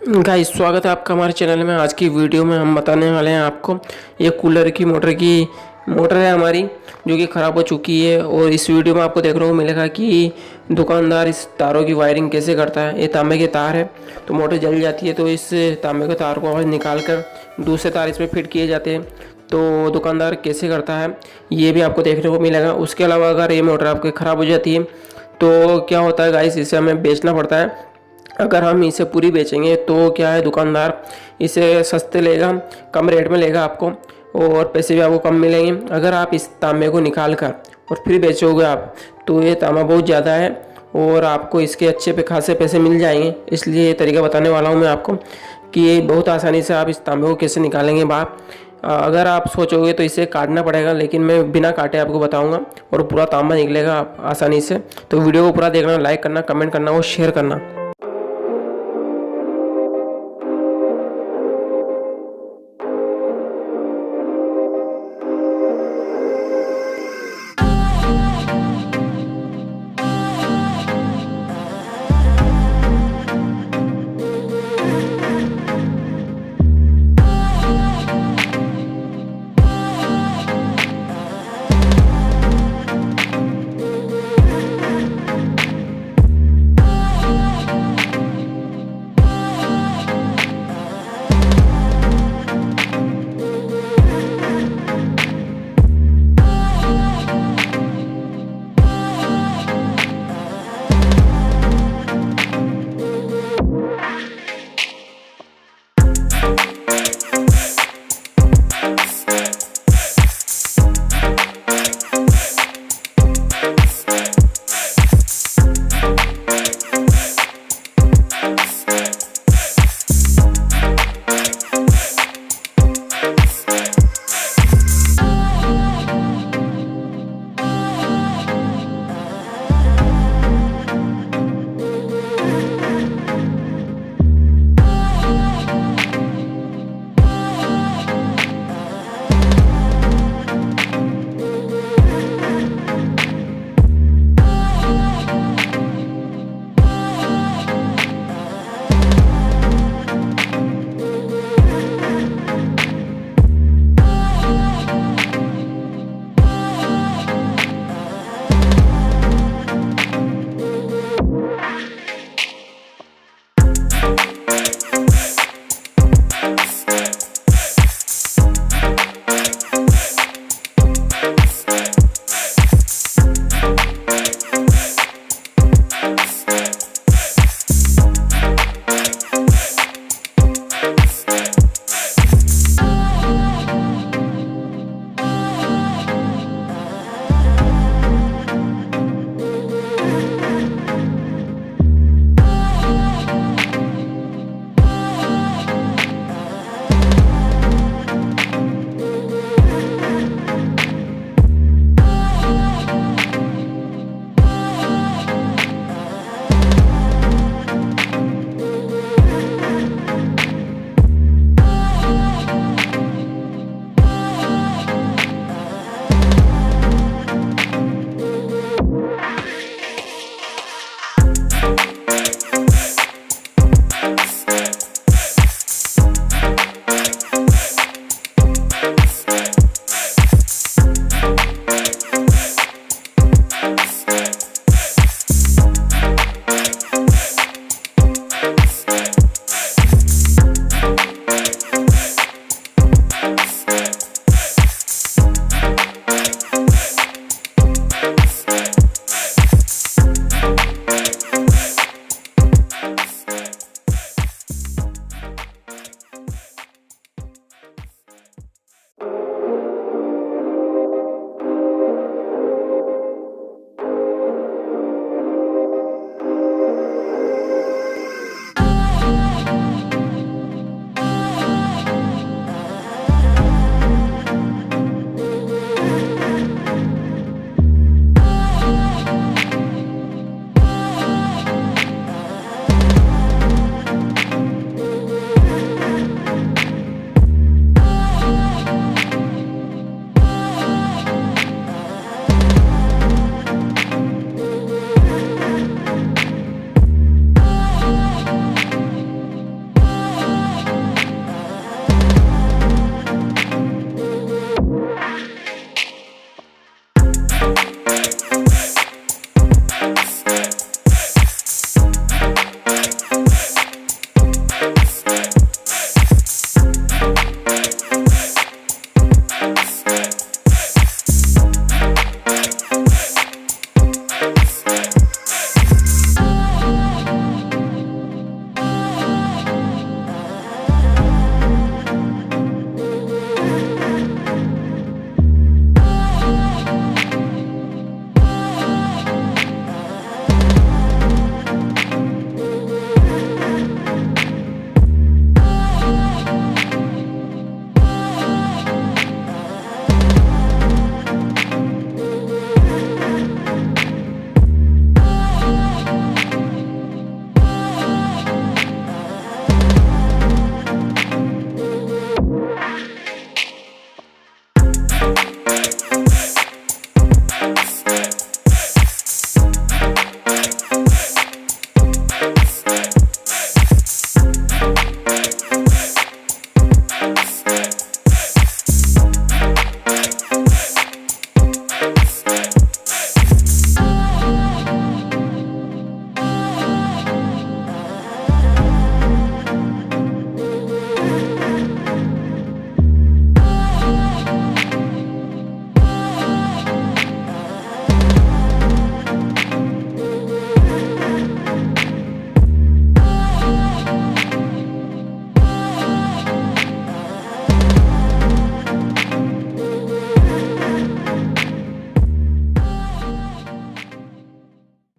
Guys, स्वागत है आपका हमारे चैनल में। आज की वीडियो में हम बताने वाले हैं आपको ये कूलर की मोटर है हमारी, जो कि ख़राब हो चुकी है। और इस वीडियो में आपको देखने को मिलेगा कि दुकानदार इस तारों की वायरिंग कैसे करता है। ये तांबे के तार है, तो मोटर जल जाती है तो इस तांबे के तार को निकाल कर दूसरे तार इसमें फिट किए जाते हैं। तो दुकानदार कैसे करता है ये भी आपको देखने को मिलेगा। उसके अलावा अगर ये मोटर आपकी ख़राब हो जाती है तो क्या होता है गाइस, इसे हमें बेचना पड़ता है। अगर हम इसे पूरी बेचेंगे तो क्या है, दुकानदार इसे सस्ते लेगा, कम रेट में लेगा आपको, और पैसे भी आपको कम मिलेंगे। अगर आप इस तांबे को निकाल कर और फिर बेचोगे आप, तो ये तांबा बहुत ज़्यादा है और आपको इसके अच्छे पे खासे पैसे मिल जाएंगे। इसलिए ये तरीका बताने वाला हूँ मैं आपको कि ये बहुत आसानी से आप इस तांबे को कैसे निकालेंगे बाहर। अगर आप सोचोगे तो इसे काटना पड़ेगा, लेकिन मैं बिना काटे आपको बताऊंगा और पूरा तांबा निकलेगा आसानी से। तो वीडियो को पूरा देखना, लाइक करना, कमेंट करना और शेयर करना।